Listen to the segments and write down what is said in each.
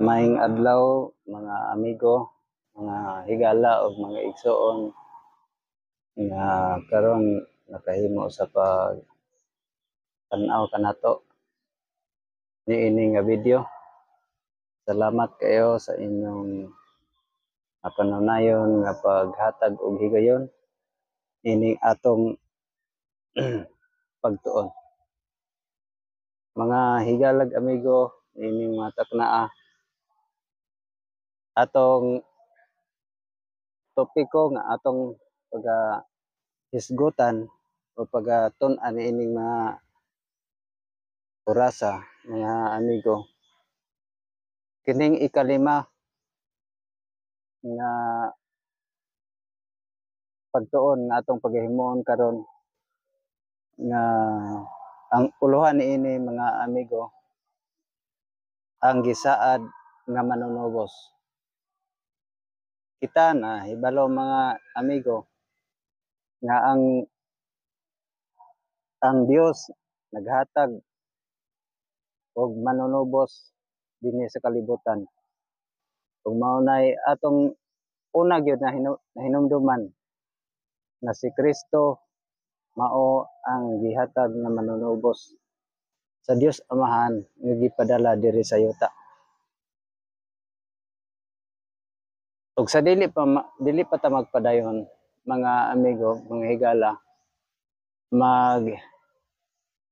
Maayong adlaw mga amigo, mga higala o mga igsoon nga karon nakahimo sa pag-tanaw kanato niini nga video. Salamat kayo sa inyong pananayon nga paghatag og higayon ini atong pagtuon. Mga higalag amigo, ini mga taknaa atong topiko nga atong hisgutan o pagatun-an ining mga orasa, mga amigo. Kining ikalima nga pagtuon nga atong paghimuon karon nga ang uluhan niini mga amigo ang gisaad nga manunubos. Kita na hibalo mga amigo nga ang Dios naghatag og manunubos dinhi sa kalibutan. Ug mao nay atong una gyud na hinumduman na si Kristo mao ang gihatag nga manunubos sa Dios Amahan nga gipadala diri sa yuta. Ug sa dili pa ta magpadayon mga amigo, mga higala,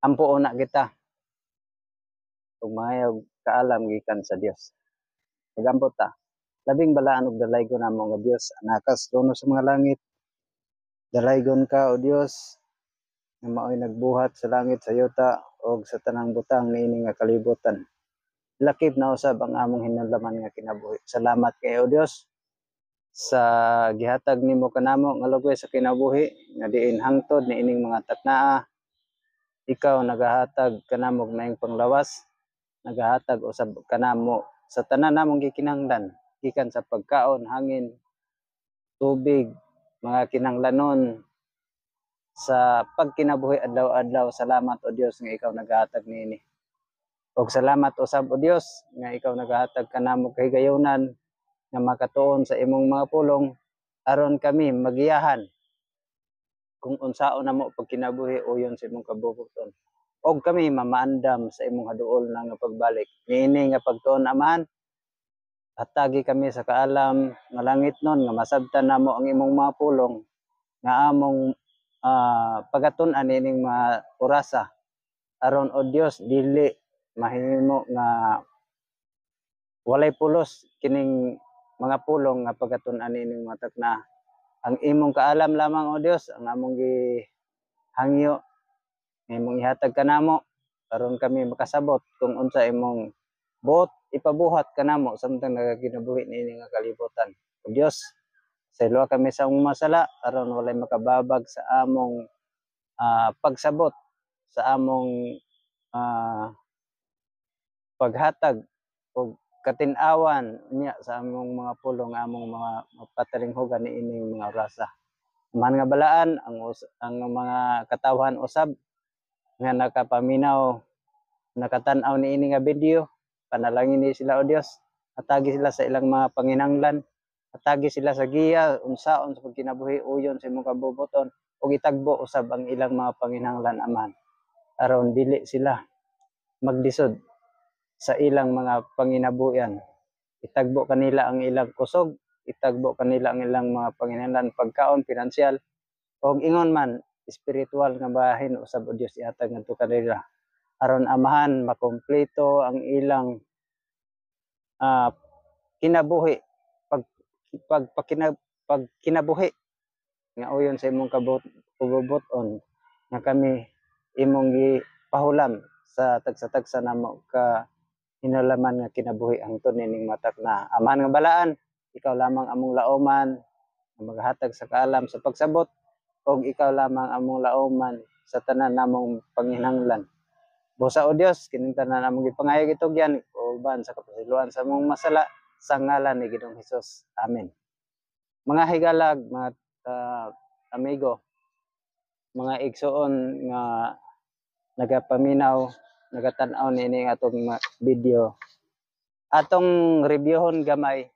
ampo una kita ug mahayag kaalam gikan sa Dios. Magampo ta. Labing balaan og dalaygon namo nga Dios, anakas trono sa mga langit. Dalaygon ka o Dios nga mao'y nagbuhat sa langit, sa yuta ug sa tanang butang niini nga kalibutan. Lakip na usab ang among hinumlaman nga kinabuhi. Salamat kayo o Dios sa gihatag nimo kanamo nga lugay sa kinabuhi nga diin hangtod niining mga taknaa. Ikaw nagahatag kanamo og maayong panglawas, nagahatag usab kanamo sa tanan namong gikinahanglan gikan sa pagkaon, hangin, tubig, mga kinahanglanon sa pagkinabuhi adlaw-adlaw. Salamat o Dios nga ikaw nagahatag niini. Og salamat usab o Dios nga ikaw nagahatag kanamo kahigayonan nga makatuon sa imong mga pulong aron kami magiyahan kung unsaon namo pagkinabuhi uyon sa imong kabubuton. Og kami mamaandam sa imong haduol na nga pagbalik. Niini nga pagtuon Amahan, hatagi kami sa kaalam nga langit nun nga masabtan namo ang imong mga pulong nga among pagatun-an nining mga orasa aron o Dios dili mahimo nga walay pulos kining mga pulong nga pagatun-an nining mga takna. Ang imong kaalam lamang o Dios ang among gihangyo, imong ihatag kanamo aron kami makasabot kung unsa imong buot ipabuhat kanamo samtang nagakinabuhi niini nga kalibutan. O Dios, saylo kami sa among masala aron walay makababag sa among pagsabot sa among paghatag og katin-awan niya sa among mga pulong, among mga patalinghogan niining mga orasa. Man nga balaan ang mga katawhan usab nga nakapaminaw, nakatan-aw niini nga video, panalangin ni sila o Dios, hatagi sila sa ilang mga panginahanglan, hatagi sila sa giya unsaon sa pagkinabuhi uyon sa imong kabubuton, ug itagbo usab ang ilang mga panginahanglan Amahan aron dili sila maglisod sa ilang mga panginabuhian. Itagbo kanila ang ilang kusog, itagbo kanila ang ilang mga panginahanglan, pagkaon, pinansyal, o ingon man espiritual nga bahin usab o Dios ihatag ngadto kanila aron Amahan makumpleto ang ilang kinabuhi, pagkinabuhi nga uyon sa imong kabubuton nga kami imong gipahulam sa tagsa-tagsa namo ka hinalaman nga kinabuhi hangtod nining matak na. Amahan nga balaan, ikaw lamang among lauman nga maghatag sa kaalam sa pagsabot, og ikaw lamang among lauman sa tanan namong panginahanglan. Busa o Dios kining tanan namong gipangayag itugyan uban sa kapasiluan sa among masala sa ngalan ni Ginoong Hesus. Amen. Mga higalag, mga amigo, mga igsoon nga nagapaminaw, nagatan-aw niini atong video, atong reviewon gamay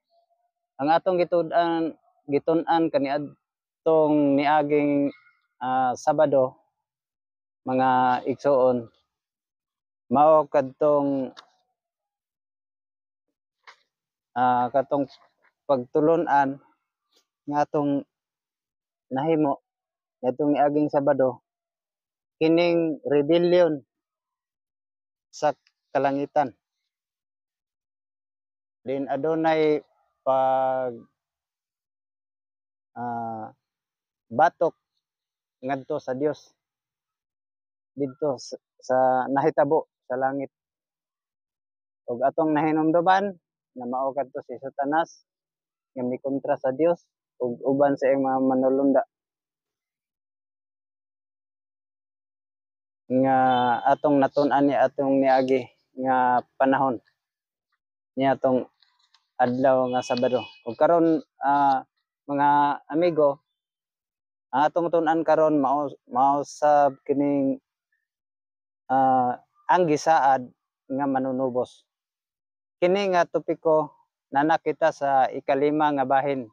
ang atong gitun-an kaniadtong niaging Sabado mga igsoon, mao kadtong katong pagtulon-an nga atong nahimo nitong niaging Sabado, kining rebellion sa kalangitan. Din adunay pag batok ngadto sa Dios didto sa nahitabo sa langit. Ug atong nahinumduman nga mao kadto si Satanas nga mikontra sa Dios ug uban sa iyang mga manulunda nga atong natun-an ni atong niagi nga panahon niadtong adlaw nga Sabado. Ug karon mga amigo, ang atong tun-an karon mao sab kining ang gisaad nga manunubos. Kini nga topiko nanakita sa ikalima nga bahin,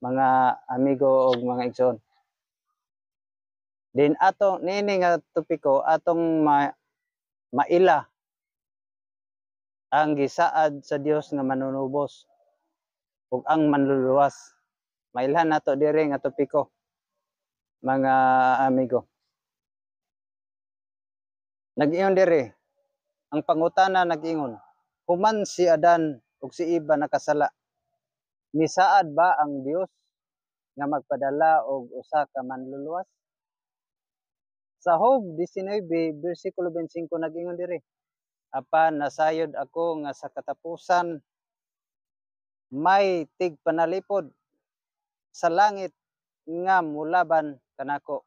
mga amigo ug mga igsoon. Din atong niini nga topiko atong maila ang gisaad sa Dios nga manunubos ug ang manluluwas. Mailhan nato diri nga topiko, mga amigo. Nag-ingon diri, ang pangutana nag-ingon, human si Adan ug si Eva nakasala, misaad ba ang Dios nga magpadala og usa ka manluluwas? Sa Job 19 bersikulo 25 nag-ingon diri, apan nasayod ako nga sa katapusan may tigpanalipod sa langit nga mulaban kanako.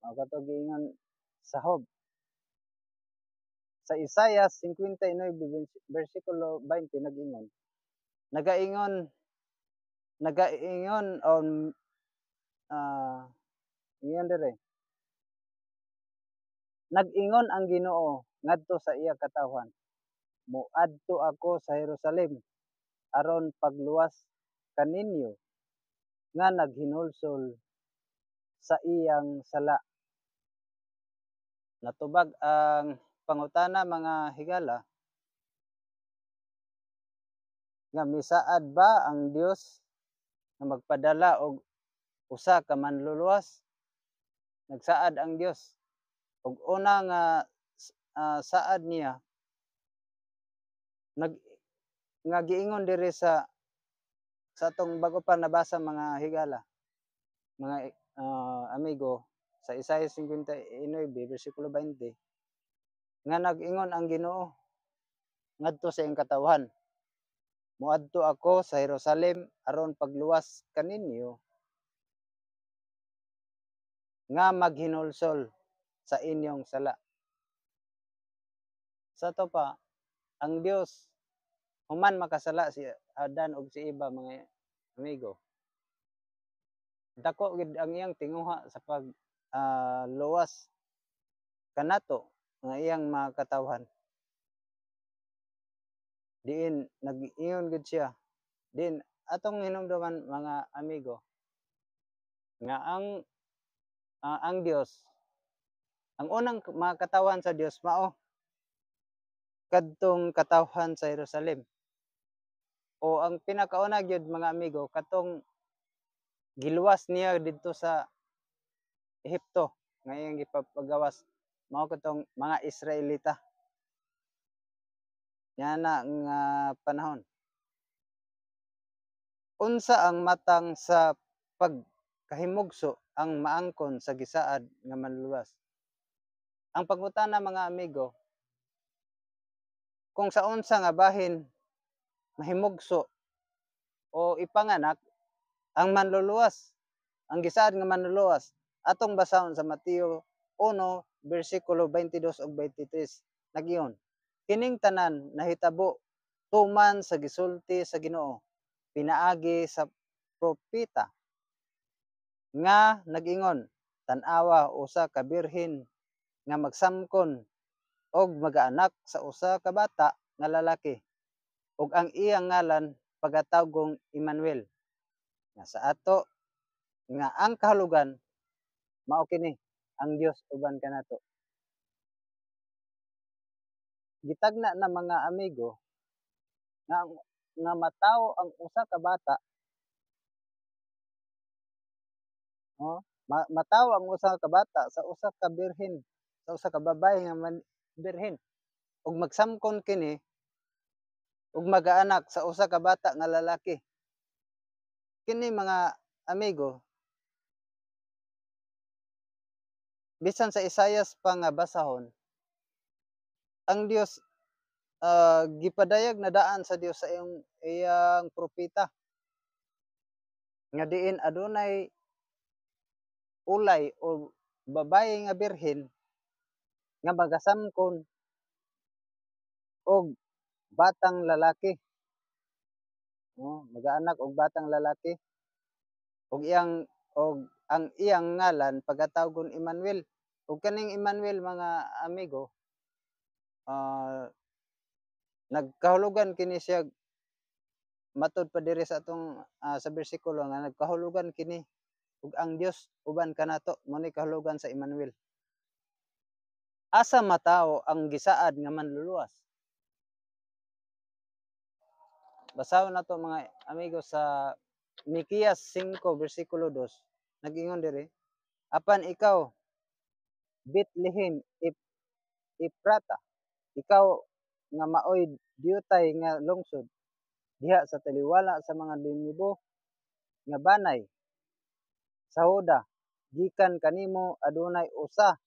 Mao kato giingon sa Job. Sa Isaiah 59 bersikulo 20 nagaingon on ingon dire, nag-ingon ang Ginoo ngadto sa iya katawhan, moadto ako sa Jerusalem aron pagluwas kaninyo nga naghinulsol sa iyang sala. Natubag ang pangutana mga higala nga misaad ba ang Dios nga magpadala og usa ka manluluwas? Nagsaad ang Dios. Ug una nga saad niya nga giingon diri sa atong bago pa nabasa mga higala, mga amigo, sa Isaiah 59 bersikulo 20 nga nag-ingon ang Ginoo ngadto sa iyang katawhan, moadto ako sa Jerusalem aron pagluwas kaninyo nga maghinulsol sa inyong sala. Sa to pa, ang Dios human makasala si Adan ug si Eva, mga amigo, dako gid ang iyang tinguha sa pag luwas kanato nga iyang mga katawhan. Diin nag-ingon gid siya. Din atong hinumduman mga amigo nga ang Dios, ang unang mga katawhan sa Dios mao kadtong katawhan sa Jerusalem. O ang pinakauna gyud mga amigo katong giluwas niya didto sa Ehipto nga iyang gipagawas, mao katong mga Israelita. Yana nga panahon. Unsa ang matang sa pagkahimugso ang maangkon sa gisaad nga manluluwas? Ang pangutana mga amigo, kung sa unsa nga bahin mahimugso o ipanganak ang manluluwas, ang gisaad nga manluluwas, atong basahon sa Mateo 1 bersikulo 22 ug 23 nag-ingon, kining tanan nahitabo tuman sa gisulti sa Ginoo pinaagi sa propeta nga nag-ingon, tan-awa usa ka birhen nga magsamkon og mag-anak sa usa ka bata nga lalaki. ug ang iyang ngalan pagatawgong Emmanuel, nga sa ato nga ang kahulugan mao kini, ang Dios uban kanato. Gitagna na mga amigo nga matawo ang usa ka bata, oh, matawo ang usa ka bata sa usa ka birhen, sa usa ka babae nga birhen ug magsamkon kini ug mag-aanak sa usa ka bata nga lalaki. Kini mga amigo, bisan sa Isaias pa nga basahon, ang Dios gipadayag na daan sa Dios sa iyang propeta nga diin adunay ulay o babaye nga birhen nga magasamkon og batang lalaki, mag-aanak og batang lalaki ug ang iyang ngalan pagatawgon Emmanuel. Ug kaning Emmanuel mga amigo, nagkahulugan kini siya matud pa diri sa atong sa bersikulo nga nagkahulugan kini ug ang Dios uban kanato mao ni kahulugan sa Emmanuel. Asa matawo ang gisaad nga manluluwas? Basahon nato mga amigo sa Mikias 5 bersikulo 2. Nag-ingon diri, apan ikaw Bethlehem Ephrata, ikaw nga maoy diyutay nga lungsod, diha sa taliwala sa mga limibo nga banay sa Huda, gikan kanimo adunay usa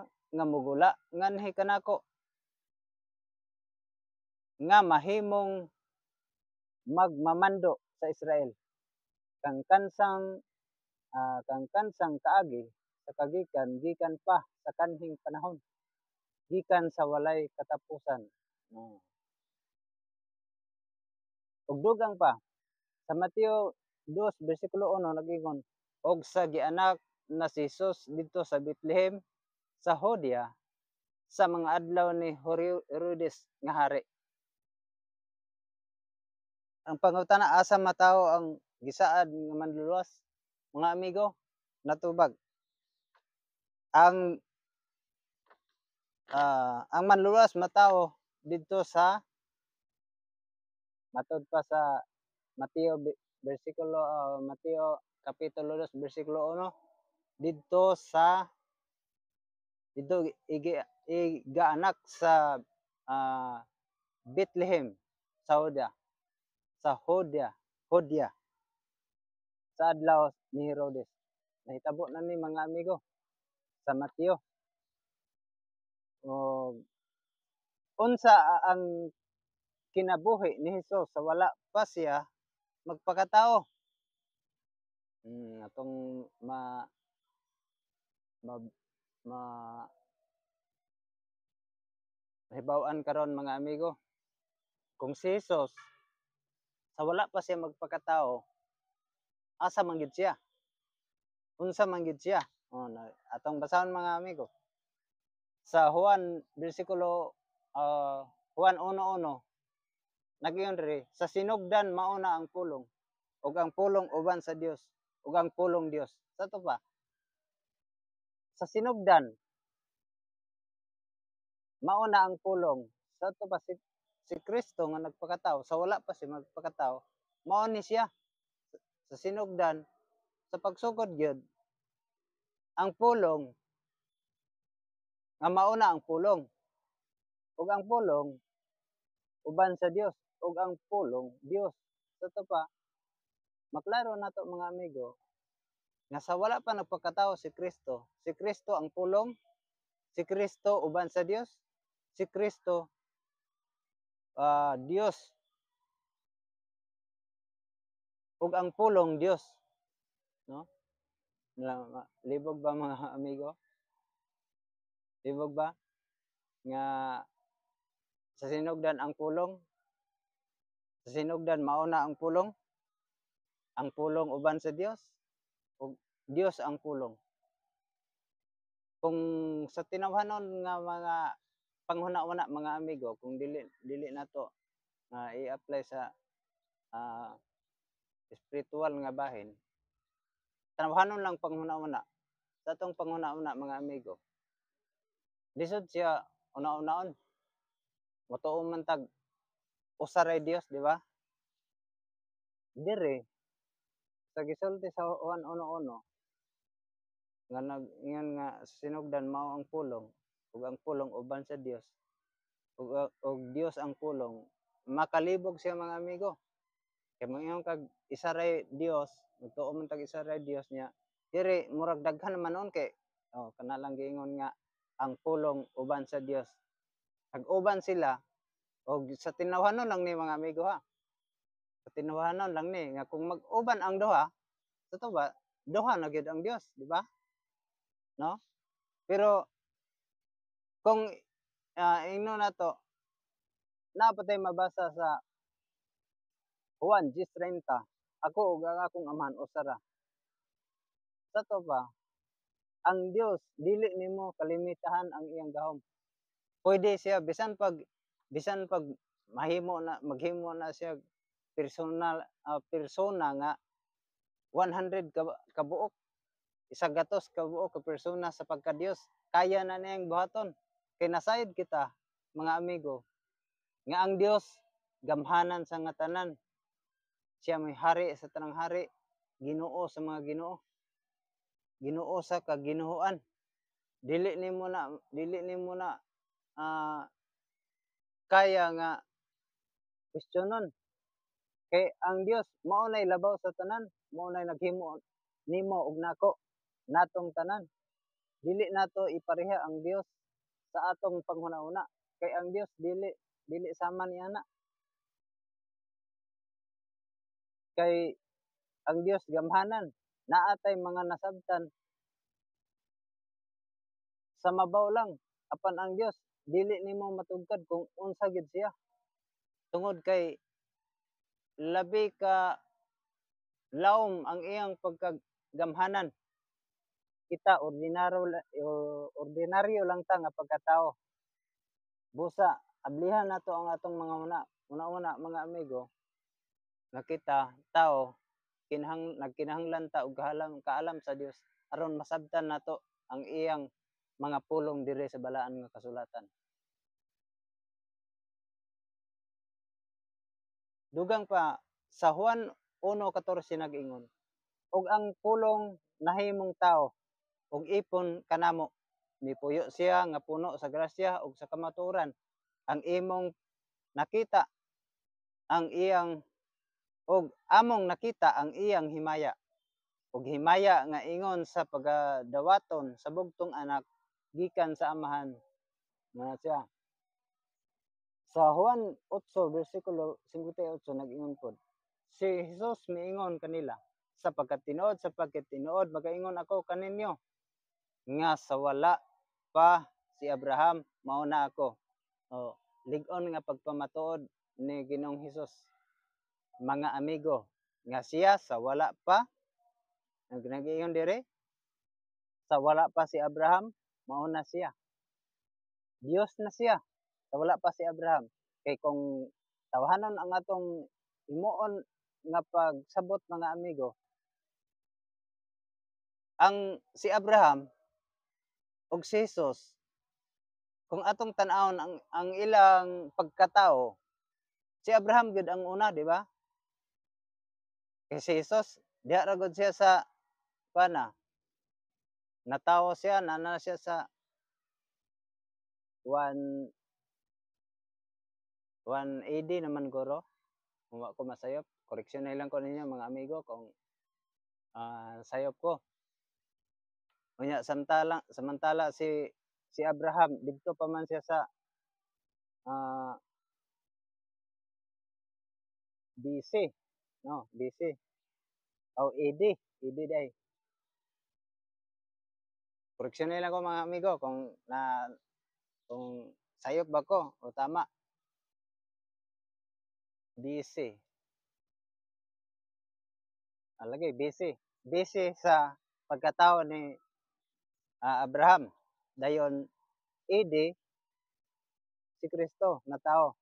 nga mugula nganhi kanako nga mahimong magmamando sa Israel. Kang kansang kaagi sa kagikan gikan pa sa kanhing panahon, gikan sa walay katapusan. Ug dugang pa sa Mateo 2 bersikulo 1 nag-ingon, og sa gianak na si Jesus didto sa Bethlehem sa Judea sa mga adlaw ni Herodes nga hari. Ang pangutana, asa matawo ang gisaad nga manluluwas? Mga amigo, natubag. Ang manluluwas matawo didto sa matud pa sa Mateo kapitulo 2 bersikulo 1 didto igaanak sa Bethlehem sa Judea sa adlaw ni Herodes. Nahitabo na ni mga amigo sa Mateo. Unsa ang kinabuhi ni Hesus sa wala pa siya magpakatao? Atong mahibaw-an karon mga amigo. Kung si Hesus sa wala pa siya magpakatao, asa man gid siya? Unsa man gid siya? Atong basahon mga amigo. Sa Juan bersikulo Juan 1:1 nag-ingon diri, sa sinugdan mauna ang pulong ug ang pulong uban sa Dios ug ang pulong Dios. Sa to pa, sa sinugdan mauna ang pulong. Sa to pa si Kristo nga nagpakatao, sa wala pa siya magpakatao, mao ni siya. Sa sinugdan, sa pagsugod gyud ang pulong nga mauna ang pulong ug ang pulong uban sa Dios ug ang pulong Dios. Sa to pa, maklaro nato mga amigo nga sa wala pa nagpakatao si Kristo ang pulong, si Kristo uban sa Dios, si Kristo Dios ug ang pulong Dios, no? Libog ba mga amigo? Libog ba nga sa sinugdan ang pulong, sa sinugdan mauna ang pulong uban sa Dios ug Dios ang pulong. Kung sa tinawhanon nga mga panghuna-una mga amigo kung dili nato i-apply sa ah, spiritual nga bahin, tanawahanon lang panghuna-una. Sa atong panghuna-una mga amigo, lisod siya una-unaon, motuo man tag usa ray Dios, di ba? Dire sa gisulti sa Juan 1:1 nga nag-ingon nga sinugdan mao ang pulong ug ang pulong uban sa Dios ug Dios ang pulong, makalibog siya mga amigo. Kay moingon kag isa ray Dios, magtuo man tag isa ray Dios niya. Diri murag daghan naman noon kay kana lang giingon nga ang pulong uban sa Dios. Nag-uban sila og sa tinawhanon lang ni mga amigo ha. Sa tinawhanon lang ni nga kung mag-uban ang duha, totoo ba? Duha na gyud ang Dios, di ba? No? Pero kung ingnon nato na patay mabasa sa Juan 10:30, ako ug ang akong amahan usa ra. Sa to ba? Ang Dios dili nimo kalimitahan ang iyang gahom. Pwede siya bisan pag maghimo na siya personal persona nga 100 ka buok, isa gatos ka buok ka persona sa pagka-Dios, kaya na niyang buhaton. Kay nasayod kita mga amigo nga ang Dios gamhanan sa nga tanan. Siya may hari sa tanang hari, Ginoo sa mga Ginoo, Ginoo sa kaginuoan. Dili nimo na kaya nga kwestiyonon. Kay ang Dios mao nay labaw sa tanan, mao nay naghimo nimo ug nako, natong tanan. Dili nato ipareha ang Dios sa atong panghuna-una. Kay ang Dios dili sama niana. Kay ang Dios gamhanan, naa tay mga nasabtan sa mabaw lang. Apan ang Dios dili nimo matugkad kung unsa gid siya. Tungod kay labi ka lawom ang iyang pagkagamhanan. Kita ordinaryo lang ta nga pagkatao. Busa ablihan nato ang atong mga una mga amigo nga kita tao nagkinahanglan ta og kaalam sa Dios aron masabtan nato ang iyang mga pulong diri sa balaan nga kasulatan. Dugang pa sa Juan 1:14 nag-ingon, ug ang pulong nahimong tao ug ipon kanamo, mipuyo siya nga puno sa grasya ug sa kamatuoran. Ang imong nakita ang iyang among nakita ang iyang himaya ug himaya nga ingon sa pagadawaton sa bugtong anak gikan sa amahan nga siya. Sa Juan 8 bersikulo 58 nag-ingon pod, si Jesus miingon kanila, sapagkat tinuod magaingon ako kaninyo nga sa wala pa si Abraham mao na ako. Lig-on nga pagpamatuod ni Ginoong Hesus mga amigo nga siya sa wala pa nag-ingon dire sa wala pa si Abraham mao na siya. Dios na siya sa wala pa si Abraham. Kay kung tawahanon ang atong himuon nga pagsabot mga amigo, ang si Abraham ug si Jesus, kung atong tan-awon ang ilang pagkatao, si Abraham gud ang una, di ba? Kay si Jesus, diha ra gud siya sa natawo siya, nana siya sa 1 AD naman guro. Kung wa ko masayop, koreksyon na lang ko ninyo mga amigo kung sayop ko. Unya samantala si Abraham didto pa man siya sa BC, no, BC o AD, day. Koreksyon na lang ko mga amigo kung sayop ba ko o tama. BC. Lagi BC. BC sa pagkatao ni Abraham. Dayon AD si Kristo na tao.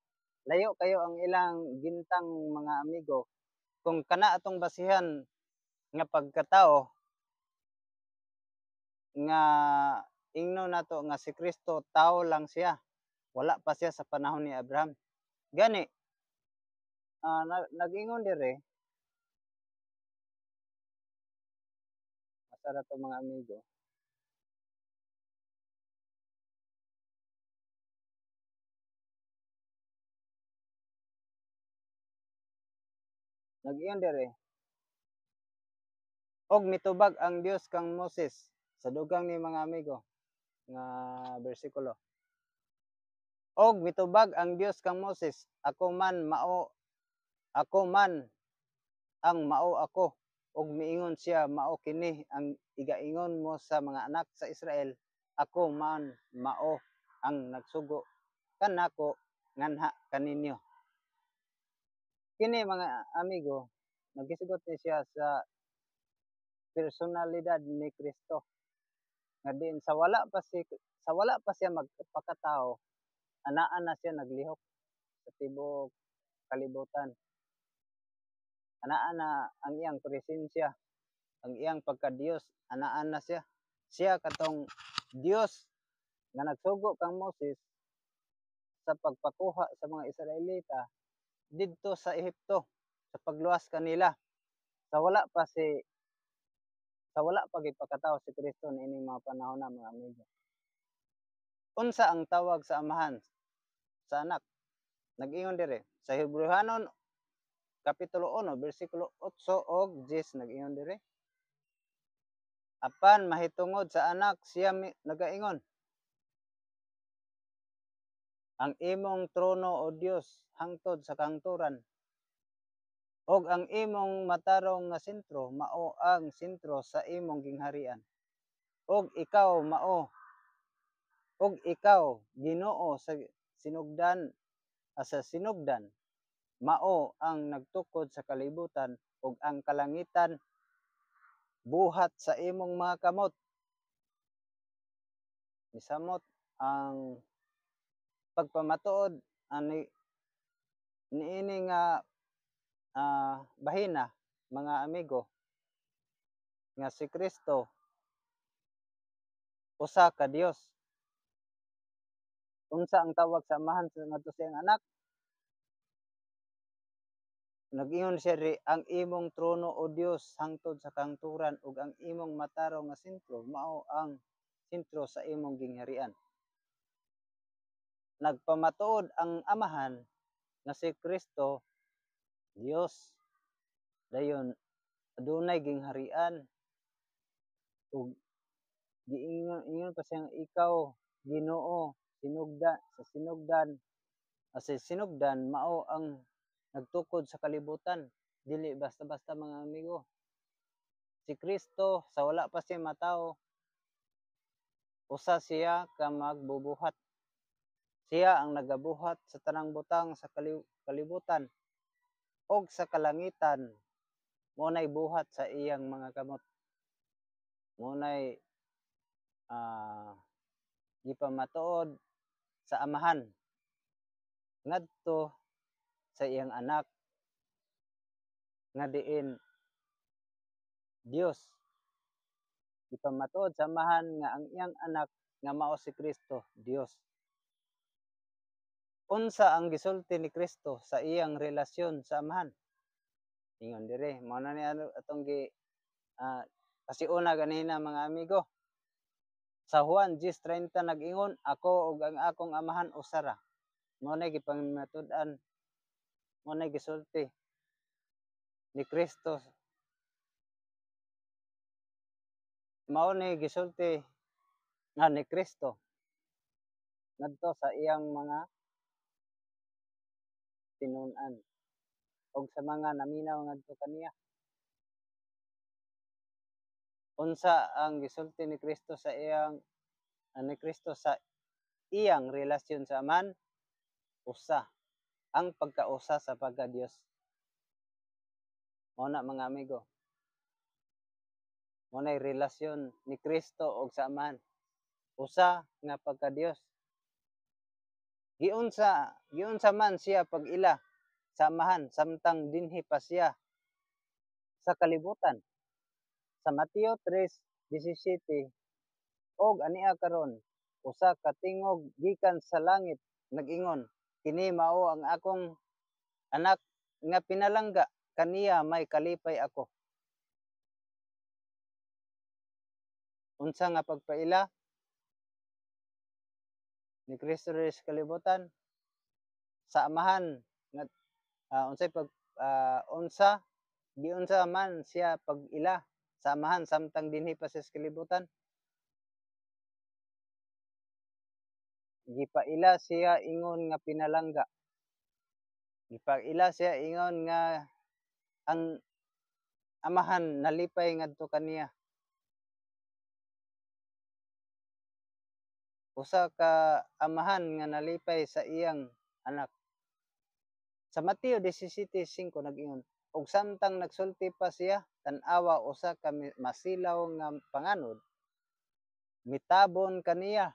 Layo kayo ang ilang gintang mga amigo. Kung kana atong basihan nga pagkatao nga ingnon nato nga si Kristo tao lang siya. Wala pa siya sa panahon ni Abraham. Gani, nag-ingon dire, asa ra to mga amigo. Nag-ingon dire, og mitubag ang Dios kang Moses sa dugang ni mga amigo nga bersikulo. Og mitubag ang Dios kang Moses, ako man ang mao ako, ug miingon siya mao kini ang igaingon mo sa mga anak sa Israel, ako man mao ang nagsugo kanako nganha kaninyo. Kini mga amigo, nagisugot ni siya sa personalidad ni Kristo nga din sa wala pa siya magpakatao, anaan na siya naglihok sa tibuok kalibutan. Anaan na ang iyang presensya, ang iyang pagka-Dios, anaan na siya. Siya katong Dios nga nagsugo kang Moses sa pagpakuha sa mga Israelita didto sa Ehipto sa pagluwas kanila. Sa wala pa si sa wala pa gipakatao si Kristo niining mga panahon na mga amigo. Unsa ang tawag sa amahan sa anak? Nag-ingon dire sa Hebrehanon kapitulo 1 bersikulo 8 og 10 nag-ingon dire. Apan mahitungod sa anak siya nagaingon, ang imong trono o Dios hangtod sa kangturan, og ang imong matarong nga sentro mao ang sentro sa imong gingharian. Og ikaw Ginoo sa sinugdan mao ang nagtukod sa kalibutan ug ang kalangitan buhat sa imong mga kamot. Misamot ang pagpamatuod ani niini nga bahina mga amigo nga si Kristo usa ka Dios. Unsa ang tawag sa amahan sa ngadto siyang anak? Nag-ingon siya ri, ang imong trono o Dios hangtod sa kangturan ug ang imong matarong nga sentro mao ang sentro sa imong gingharian. Nagpamatuod ang amahan nga si Kristo Dios. Dayon adunay gingharian ug ingon pa siya ikaw Ginoo sa sinugdan mao ang nagtukod sa kalibutan, dili basta-basta mga amigo. Si Kristo sa wala pa siya matawo, usa siya ka magbubuhat. Siya ang nagabuhat sa tanang butang sa kalibutan og sa kalangitan munay buhat sa iyang mga kamot. Munay gipamatuod sa amahan ngadto sa iyang anak nga diin Dios. Ipamatuod sa amahan nga ang iyang anak nga mao si Kristo Dios. Unsa ang gisulti ni Kristo sa iyang relasyon sa amahan? Ingon dire, mao na ni atong pasiuna ganina mga amigo. Sa Juan 10:30 nag-ingon, ako ug ang akong amahan usa ra. Mao nay gipamatud-an, mao nay gisulti ni Kristo. Mao ni gisulti nga ni Kristo ngadto sa iyang mga tinun-an ug sa mga naminaw ngadto kaniya. Unsa ang gisulti ni Kristo sa iyang relasyon sa amahan? Usa, ang pagkausa sa pagka-Dios. Mao na mga amigo. Mao nay relasyon ni Kristo ug sa amahan. Usa nga pagka-Dios. giunsa man siya pag-ila sa amahan samtang dinhi pa siya sa kalibutan. Sa Mateo 3:17 og ania karon usa ka tingog gikan sa langit nag-ingon, kini mao ang akong anak nga pinalangga, kaniya may kalipay ako. Unsa nga pagpaila ni Kristo diri sa kalibutan sa amahan nga unsay unsa giunsa man siya pag-ila sa amahan samtang dinhi pa siya sa kalibutan, gipaila siya ingon nga pinalangga. Gipaila siya ingon nga ang amahan nalipay ngadto kaniya. Usa ka amahan nga nalipay sa iyang anak. Sa Mateo 17:5 nag-ingon, ug samtang nagsulti pa siya, tan-awa usa ka masilaw nga panganod, mitabon kanila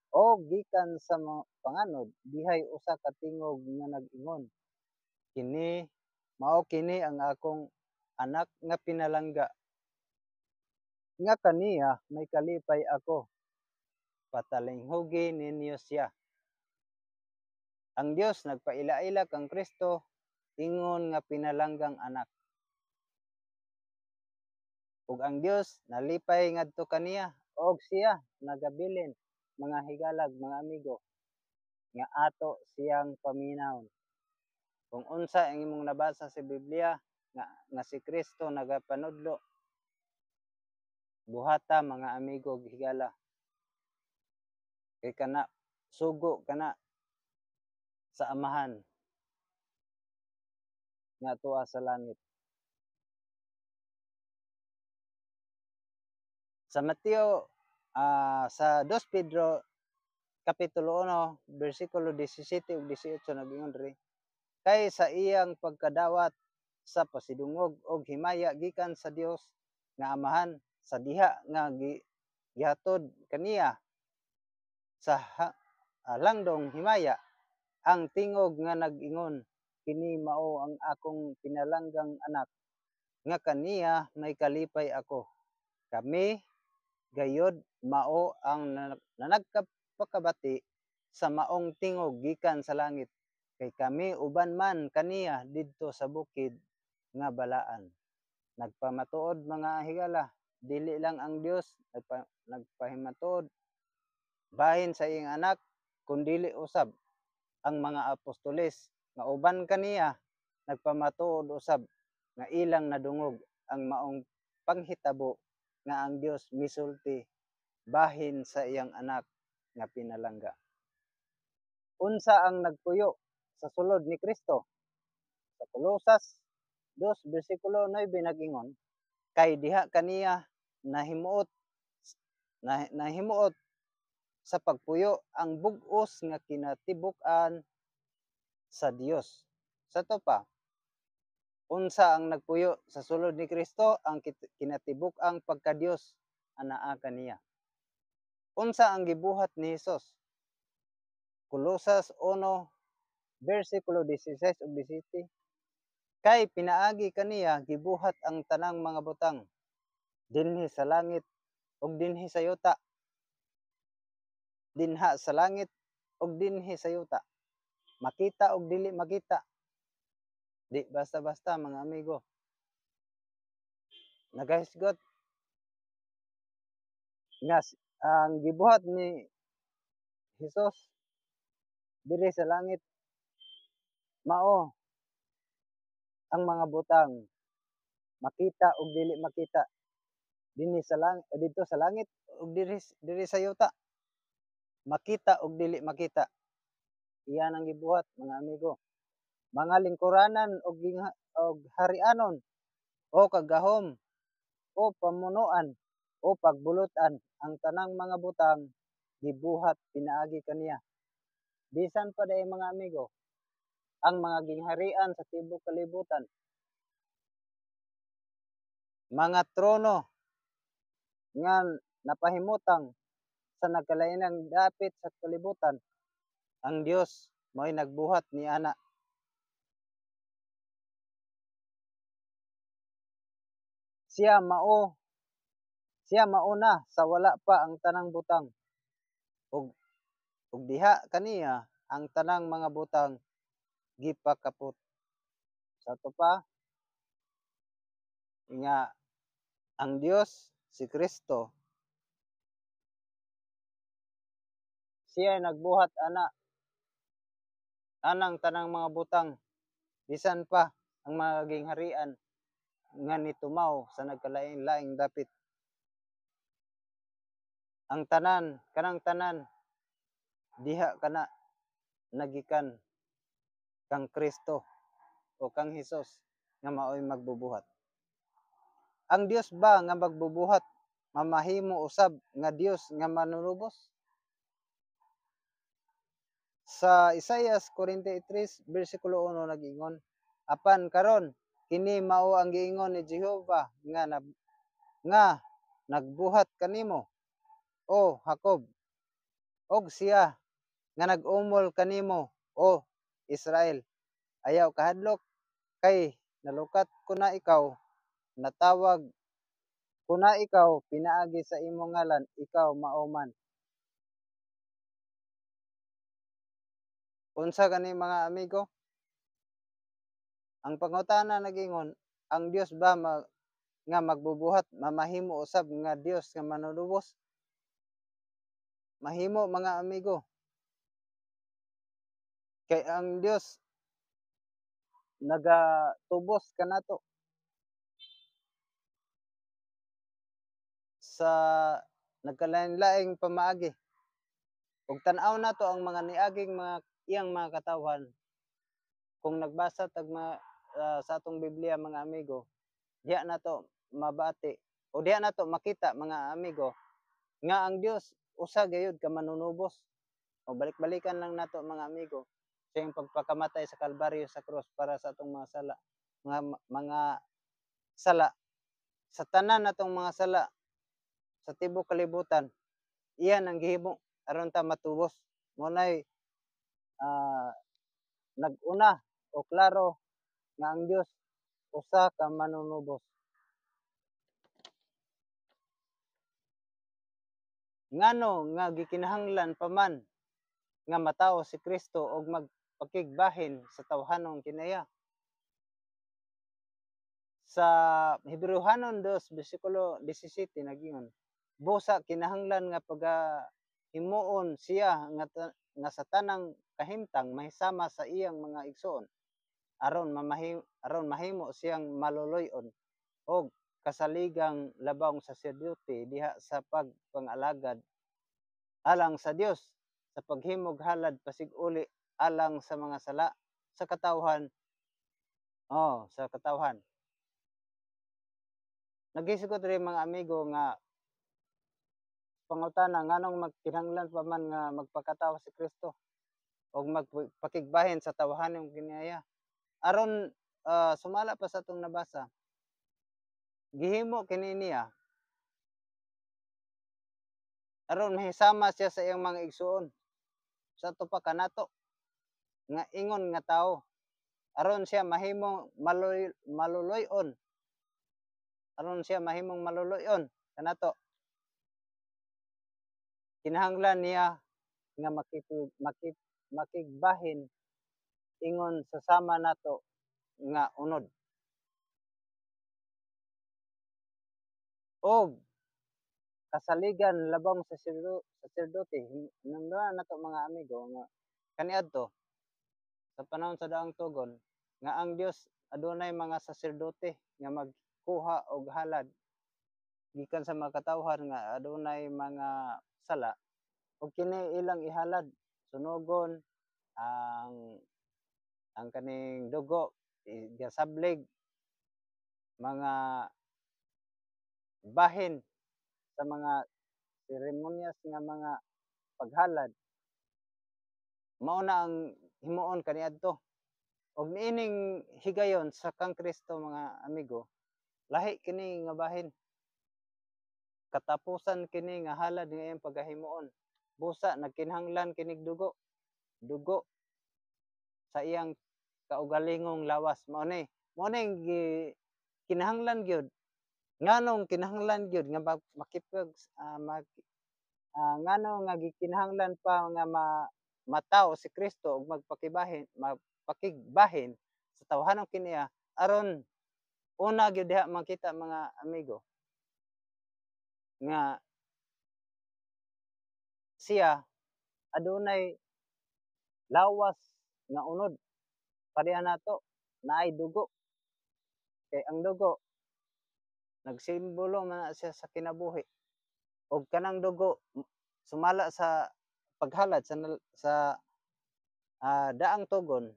o gikan sa panganod dihay usa ka tingog nga nag-ingon, kini mao kini ang akong anak nga pinalangga, nga kaniya may kalipay ako, patalinghugi ninyo siya. Ang Dios nagpaila-ila kang Kristo ingon nga pinalanggang anak. Ug ang Dios nalipay ngadto kaniya og siya nagabilin mga higalag, mga amigo, nga ato siyang paminawon. Kung unsa ang imong nabasa sa Biblia nga si Kristo nagapanudlo, buhata mga amigo ug higala. Kay kana sugo kana sa amahan nga tuwa sa langit. Sa Mateo sa 2 Pedro kapitulo 1 bersikulo 17 ug 18 nag-ingon diri, kay sa iyang pagkadawat sa pasidungog og himaya gikan sa Dios nga Amahan sa diha nga gihatod kaniya sa langdong himaya, ang tingog nga nag-ingon, kini mao ang akong pinalanggang anak, nga kaniya may kalipay ako. Kami gayod mao ang nanagpakabati sa maong tingog gikan sa langit, kay kami uban man kaniya didto sa bukid nga balaan. Nagpamatuod mga higala, dili lang ang Dios nagpahimatuod bahin sa iyang anak, kundili usab ang mga apostoles nga uban kaniya nagpamatuod usab nga ilang nadungog ang maong panghitabo nga ang Dios misulti bahin sa iyang anak nga pinalangga. Unsa ang nagpuyo sa sulod ni Kristo? Sa Colosas 2 bersikulo 9 nag-ingon, kay diha kaniya nahimuot sa pagpuyo ang bug-os nga kinatibuk-an sa Dios. Sa to pa, unsa ang nagpuyo sa sulod ni Kristo? Ang kinatibuk-ang pagka-Dios anaa kaniya. Unsa ang gibuhat ni Hesus? Colosas 1 bersikulo 16 ug 17, kay pinaagi kaniya gibuhat ang tanang mga butang dinhi sa langit ug dinhi sa yuta, dinha sa langit ug dinhi sa yuta, makita ug dili makita. Di basta-basta mga amigo. Nagahisgot nga ang gibuhat ni Hesus diri sa langit mao ang mga butang makita ug dili makita dinhi sa langit, didto sa langit ug diri sa yuta, makita ug dili makita. Iyan ang gibuhat mga amigo. Mga lingkuranan og harianon o kagahom o pamunuan o pagbulutan, ang tanang mga butang gibuhat pinaagi kaniya. Bisan pa day mga amigo, ang mga gingharian sa tibuok kalibutan, mga trono nga napahimutang sa nagkalainang dapit sa kalibutan, Ang Dios mo'y nagbuhat ni ana. Siya mauna sa wala pa ang tanang butang. Ug diha kaniya ang tanang mga butang gipakaput. Sa to pa nga ang Dios si Kristo siya nagbuhat ana anang tanang mga butang bisan pa ang maging harian nga nitumaw sa nagkalain-laing dapit. Ang tanan kanang tanan diha kana nagikan kang Kristo o kang Hesus nga mao'y magbubuhat. Ang Dios ba nga magbubuhat mamahimo usab nga Dios nga manunubos? Sa Isaias 43 bersikulo 1 nag-ingon, apan karon kini mao ang giingon ni Jehova nga nagbuhat kanimo o Jacob og siya nga nag-umol kanimo o Israel. Ayaw kahadlok kay nalukat ko na ikaw, natawag ko na ikaw pinaagi sa imong ngalan, ikaw mao man. Unsa kani mga amigo? Ang pangutana nagingon, ang Dios ba nga magbubuhat mamahimo usab nga Dios nga manunubos? Mahimo mga amigo. Kay ang Dios nagatubos kanato sa nagkalain-laing pamaagi. Ug tan-aw nato ang mga niaging mga iyang mga katawhan. Kung nagbasa tag sa atong Biblia mga amigo, diha nato mabati o diha nato makita mga amigo nga ang Dios usa gayud ka manunubos. O balik-balikan lang nato mga amigo sa iyang pagpakamatay sa Kalbaryo sa krus para sa atong mga sala, mga sala sa tanan natong mga sala sa tibuok kalibutan. Iyan ang gihimo aron ta matubos. Munay nag-una o klaro nga ang Dios usa ka manunubos. Ngano nga gikinahanglan pa man nga matawo si Kristo og magpakigbahin sa tawhanon kinaya. Sa Hebrehanon 2 bersikulo 17 nagingon, busa kinahanglan nga pagahimuon siya nga sa tanang kahimtang mahisama sa iyang mga igsoon aron mahimo siyang maluluy-on og kasaligang labang saserdote diha sa pagpangalagad alang sa Dios sa paghimog halad pasig-uli alang sa mga sala sa katawhan. Sa katawhan. Nagisigot rin mga amigo nga pangutana nganong magkinahanglan pa man nga magpakatawo si Kristo o magpakigbahin sa tawhanon kinaya. Aron sumala pa sa atong nabasa, gihimo kini niya aron mahisama siya sa iyang mga igsuon sa to pa kanato nga ingon nga tawo aron siya mahimong maluluy-on kanato. Kinahanglan niya nga makigbahin ingon sa sama nato nga unod. Og kasaligan labang sa saserdote hinungdan nato mga amigo nga kaniadto sa panahon sa daang tugon nga ang Dios adunay mga saserdote nga magkuha og halad gikan sa mga katawhan nga adunay mga sala ug kini ilang ihalad sunugon ang kaning dugo igasablig mga bahin sa mga seremonyas nga mga paghalad mao na ang himuon kaniadto ug niining higayon sa kang Kristo mga amigo lahi kini nga bahin katapusan kini nga halad nga iyang pagahimuon busa nagkinahanglan kinig dugo dugo sa iyang kaugalingong lawas. Mao ni kinahanglan gyud nganong kinahanglan gyud nga makipag ngano nga gikinahanglan pa nga mataw si Kristo ug magpakigbahin sa tawhanon kiniya aron una gyud diha makita mga amigo nga siya adunay lawas nga unod pareha nato naay dugo kay ang dugo nagsimbolo man na siya sa kinabuhi ug kanang dugo sumala sa paghalad sa daang tugon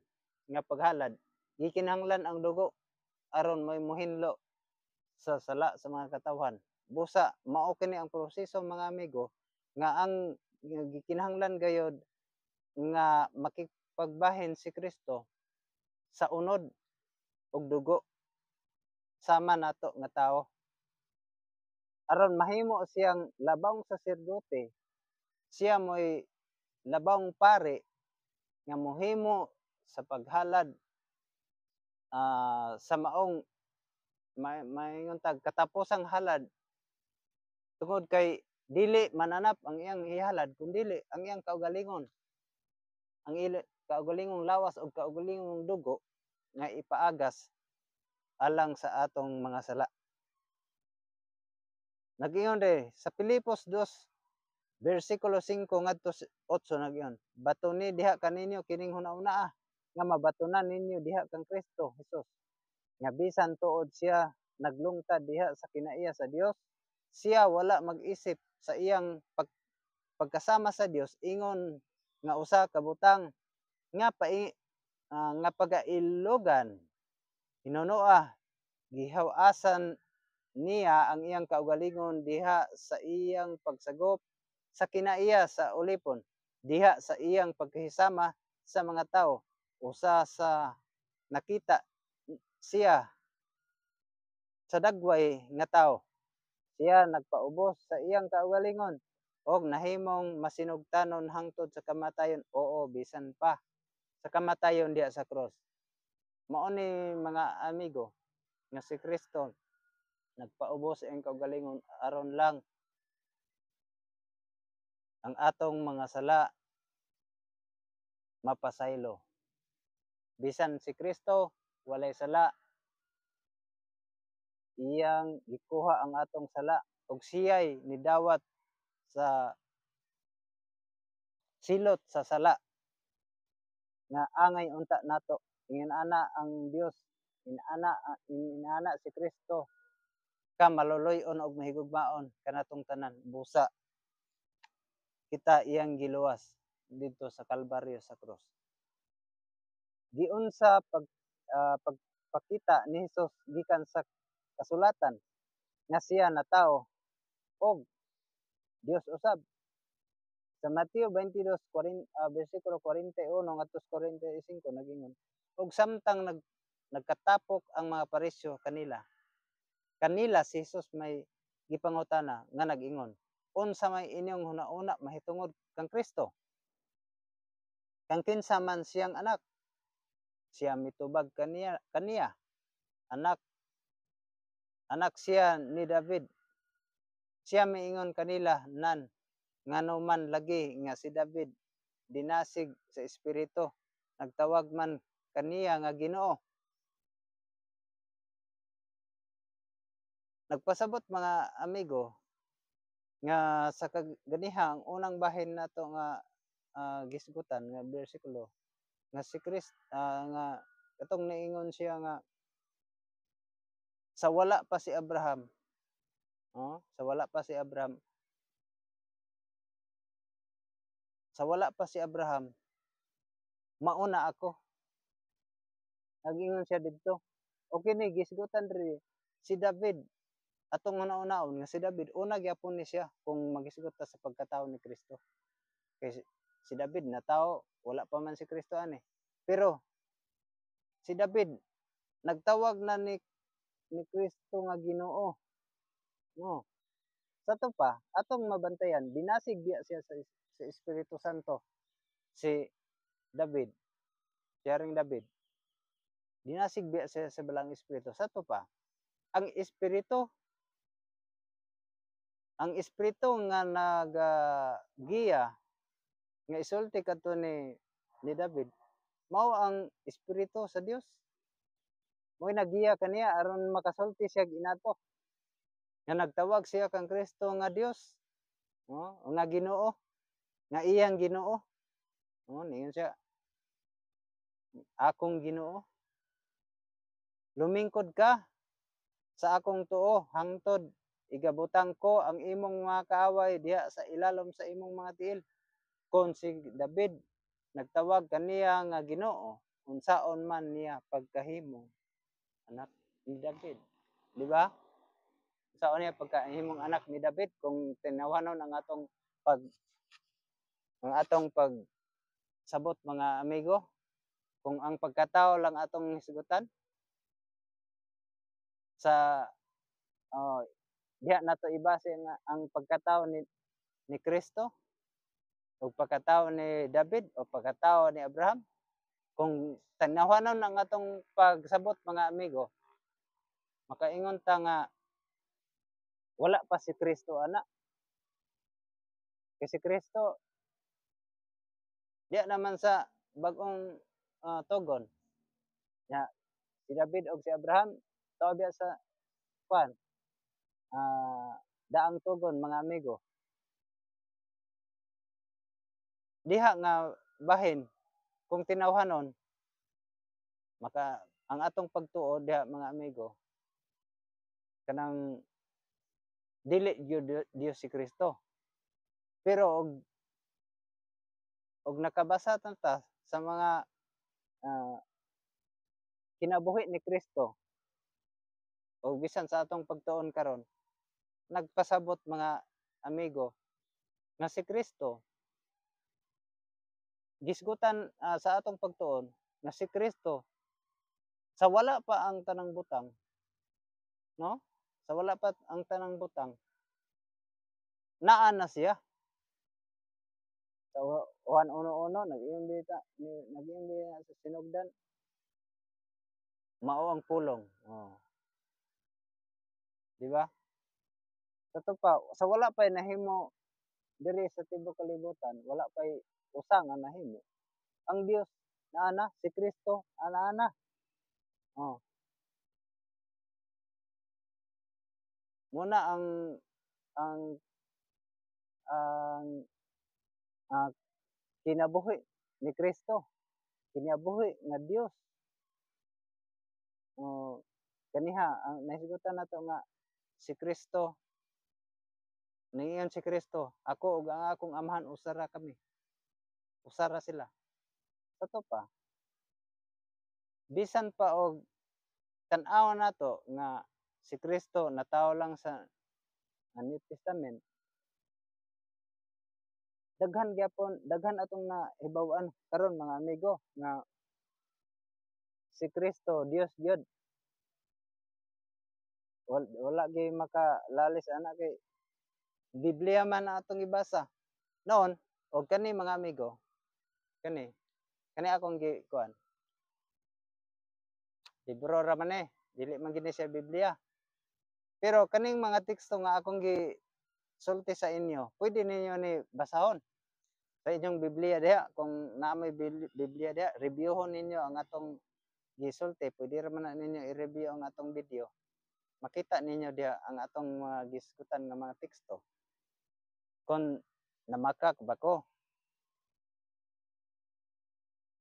nga paghalad gikinahanglan ang dugo aron may mohinlo sa sala sa mga katawhan. Busa mao kini ang proseso mga amigo nga ang gikinahanglan gayud nga makipagbahin si Kristo sa unod ug dugo sama nato nga tawo aron mahimo siyang labawng saserdote. Siya mo'y labawng pari nga mohimo sa paghalad sa maong maingon tag katapusang halad tungod kay dili mananap ang iyang ihalad kundili ang iyang kaugalingon, ang kaugalingong lawas o kaugalingong dugo nga ipaagas alang sa atong mga sala. Nag-ingon sa Filipos 2 versikulo 5 ngadto 8 nag-ingon, batoni diha kaninyo kining hunahuna nga mabatunan ninyo diha kang Kristo Jesus nga bisan tuod siya naglungtad diha sa kinaiya sa Dios, siya wala mag-isip sa iyang pagkasama sa Dios ingon nga usa ka butang nga nga pagailogan hinunoa gihaw-asan niya ang iyang kaugalingon diha sa iyang pagsagop sa kinaiya sa ulipon diha sa iyang pagkahisama sa mga tawo usa sa nakita siya sa dagway nga tawo. Siya nagpaubos sa iyang kaugalingon og nahimong masinugtanon hangtod sa kamatayon. Oo, bisan pa sa kamatayon diha sa cross. Mao ni mga amigo nga si Kristo nagpaubos sa iyang kaugalingon aron lang ang atong mga sala mapasaylo. Bisan si Kristo walay sala, iyang gikuha ang atong sala ug siya'y nidawat sa silot sa sala nga angay unta nato. Ingana ang Dios, ingana si Kristo ka maluluy-on og mahigugmaon kanatong tanan busa kita iyang giluwas didto sa Kalbaryo sa cross. Giun sa pagpakita ni Hesus gikan sa kasulatan nga siya natawo og Dios usab. Sa Mateo 22 bersikulo 41 ngadto 45 nagingon, ug samtang nagkatapok ang mga parisyo kanila si Jesus may gipangutana nga nag-ingon, unsa may inyong hunahuna mahitungod kang Kristo? Kang kinsa man siyang anak? Siya mitubag kaniya, anak siya ni David. Siya miingon kanila nan ngano man lagi nga si David dinasig sa espiritu nagtawag man kaniya nga Ginoo. Nagpasabot mga amigo nga sa kaganiha ang unang bahin nato nga gisgutan nga bersikulo nga si Kristo nga katong niingon siya nga sa wala pa si Abraham, sa wala pa si Abraham, mauna ako. Nag-ingon siya didto. O kini gisgutan diri si David atong una-unaon nga si David una gyapon ni siya kung magisgot ta sa pagkatao ni Kristo. Kay si David natao wala pa man si Kristo ani. Pero si David nagtawag na ni Kristo nga Ginoo. No. Sa to pa atong mabantayan binasig biya siya sa Espiritu Santo si David, siya ring David, dinasigbi siya sa balang espiritu. Sa to pa, ang espiritu, nga giya nga isulti kadto ni David, mao ang espiritu sa Dios. Mo'y nagiya kaniya aron makasulti siya inato. Nga nagtawag siya kang Kristo nga Dios, nga Ginoo, nga iyang Ginoo. Niyon siya, akong Ginoo. Lumingkod ka sa akong tuo hangtod igabutang ko ang imong mga kaaway diha sa ilalom sa imong mga tiil. Kung si David nagtawag kaniya nga Ginoo, unsaon man niya pagkahimong anak ni David, di ba? Unsaon niya pagkahimong anak ni David kung tinawanon ang atong pagsabot mga amigo, kung ang pagkatao lang atong hisgutan sa diha nato ibase nga ang pagkatao ni Kristo o pagkatao ni David o pagkatao ni Abraham. Kung tanawanon ang atong pagsabot mga amigo, makaingon ta nga wala pa si Kristo ana. Kasi Kristo diya naman sa bag-ong tugon. Ya, si David o si Abraham tao biya sa kwan daang tugon mga amigo. Diha nga bahin kung tinawhanon ang atong pagtuo diha mga amigo kanang dili gyud Dios si Kristo. Pero og nakabasa ta sa mga kinabuhi ni Kristo o bisan sa atong pagtuon karon, nagpasabot mga amigo nga si Kristo gisgutan sa atong pagtuon nga si Kristo sa wala pa ang tanang butang, no? Sa wala pa ang tanang butang, naa na siya. Sa Juan 1:1 nag-iimbita sa sinugdan, mao ang pulong. Di ba? Kato pa, sa wala pa'y nahimo diri sa tibuok kalibutan, wala pa'y usa nga nahimo. Ang Dios naa si Kristo ana na. Muna ang ang kinabuhi ni Kristo, kinabuhi nga Dios. Kaniha ang nahisgutan nato nga si Kristo, ningon si Kristo, ako ug ang akong amahan usa ra kami. Usa ra sila. Kato pa, bisan pa og tan-aw nato nga si Kristo natawo lang sa New Testament, daghan atong nahibaw-an karon mga amigo nga si Kristo Dios gyud. Wala gyud makalalis ana kay Biblia man atong ibasa. Noon og kani mga amigo, kani akong kuan. Libro ra man dili man gini siya Biblia. Pero kaning mga teksto nga akong sulti sa inyo, pwede ninyo ni basahon sa inyong Biblia diha. Kung naamoy Biblia diha, reviewon ninyo ang atong gisulti. Pwede ra man ninyo i-review ang atong video. Makita ninyo diha ang atong mga gisgutan nga mga teksto. Kung namakak ba ko,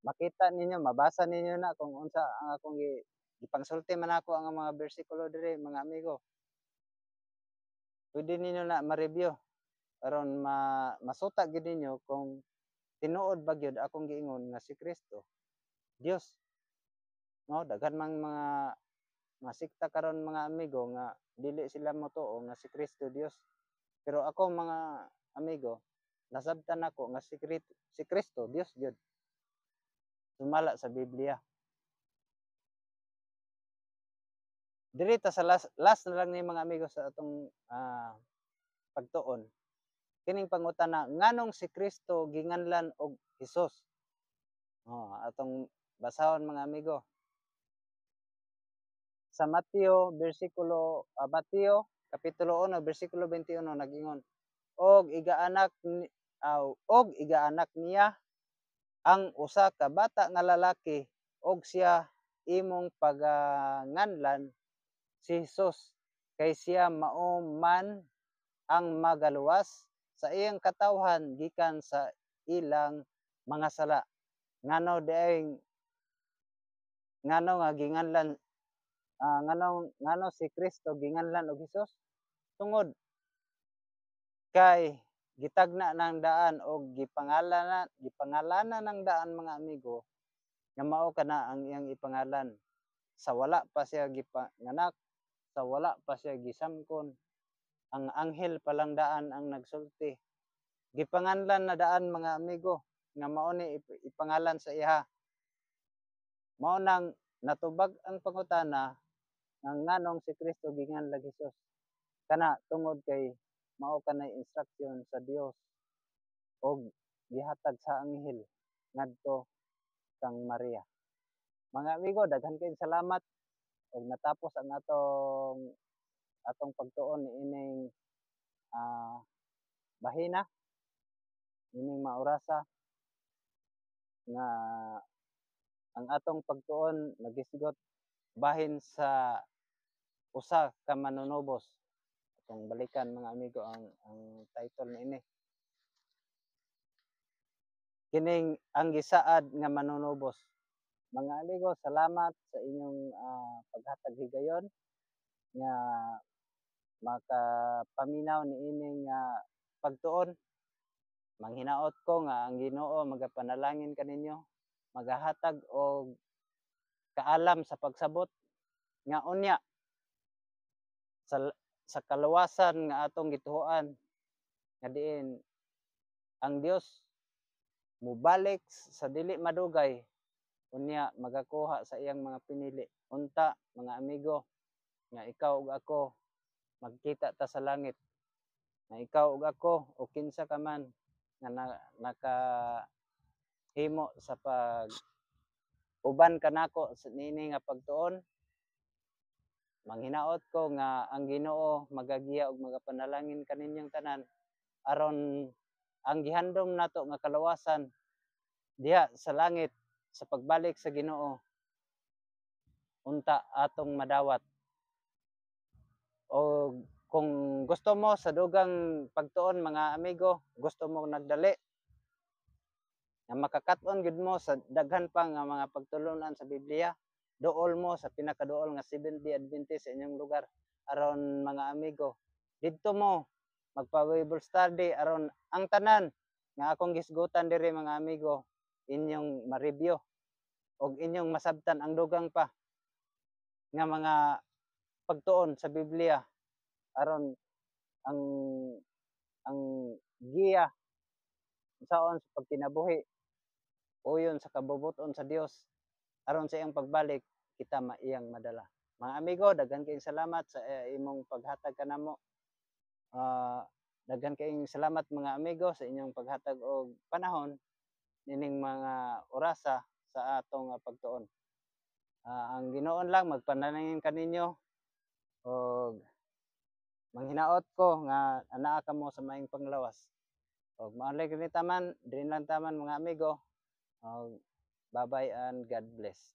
makita ninyo, mabasa ninyo na kung unsa ang akong ipangsulti man ako ang mga bersikulo diri mga amigo. Pwede ninyo na ma-review aron masuta gid ninyo kung tinuod ba gyud akong giingon nga si Kristo Dios. No, daghan mang mga sikta karon mga amigo nga dili sila motuo nga si Kristo Dios. Pero ako mga amigo, nasabtan ako nga si Kristo Dios gyud. Sumala sa Biblia. Diri ta sa last na lang ni mga amigo sa atong pagtuon. Kining pangutana, nganong si Kristo ginganlan og Hesus? Atong basahon mga amigo. Sa Mateo kapitulo 1 bersikulo 21 nag-ingon, og igaanak niya ang usa ka bata nga lalaki og siya imong paganganlan si Jesus, kay siya mao man ang magaluwas sa iyang katawhan gikan sa ilang mga sala. Ngano diay ngano nga ginganlan ngano si Kristo ginganlan og Hesus? Tungod kay gitagna ng daan o gipangalanan ng daan mga amigo nga mao kana ang iyang ipangalan. Sa wala pa siya gipanganak, sa wala pa siya gisamkon, ang anghel pa lang daan ang nagsulti. Gipanganlan na daan mga amigo nga mao ni ipangalan sa iya. Mao nang natubag ang pangutana nga nganong si Kristo ginganlan Hesus. Kana tungod kay mao kanay instruction sa Dios og gihatag sa anghel ngadto kang Maria. Mga amigo, daghan kayong salamat og natapos ang atong pagtuon ining bahina, ining maorasa nga ang atong pagtuon nagisgot bahin sa usa ka manunubos. Atong balikan mga amigo ang title niini. Kining ang gisaad nga manunubos. Mga amigo, salamat sa inyong paghatag higayon nga makapaminaw niining pagtuon. Manghinaot ko nga ang Ginoo magapanalangin kaninyo, magahatag og kaalam sa pagsabot nga unya sa sa kaluwasan nga atong gituohan nga diin ang Dios mubalik sa dili madugay unya magakuha sa iyang mga pinili. Unta mga amigo nga ikaw ug ako magkita ta sa langit. Nga ikaw ug ako o kinsa ka man nga nakahimo sa pag uban kanako sa nini nga pagtuon, manghinaot ko nga ang Ginoo magagiya og magapanalangin kaninyong tanan aron ang gihandom nato nga kaluwasan diha sa langit sa pagbalik sa Ginoo unta atong madawat. O kung gusto mo sa dugang pagtuon mga amigo, gusto mo nagdali nga makakat-on gid mo sa daghan pa nga mga pagtulunan sa Biblia, duol mo sa pinakaduol nga Seventh-day Adventist sa inyong lugar aron mga amigo. Didto mo magpa-Bible study aron ang tanan nga akong gisgutan diri mga amigo inyong ma-review og inyong masabtan ang dugang pa nga mga pagtuon sa Biblia aron ang ang giya saon sa pagkinabuhi uyon sa kabubuton sa Dios aron sa iyang pagbalik kita maiyang madala. Mga amigo, daghan kayong salamat sa imong paghatag kanamo. Daghan kayong salamat mga amigo sa inyong paghatag og panahon nining mga orasa sa atong pagtuon. Ang Ginoon lang magpanalangin kaninyo og manghinaot ko nga anaa kamo sa maayong panglawas. Og maulay kini taman, din lang taman mga amigo. Bye-bye and God bless.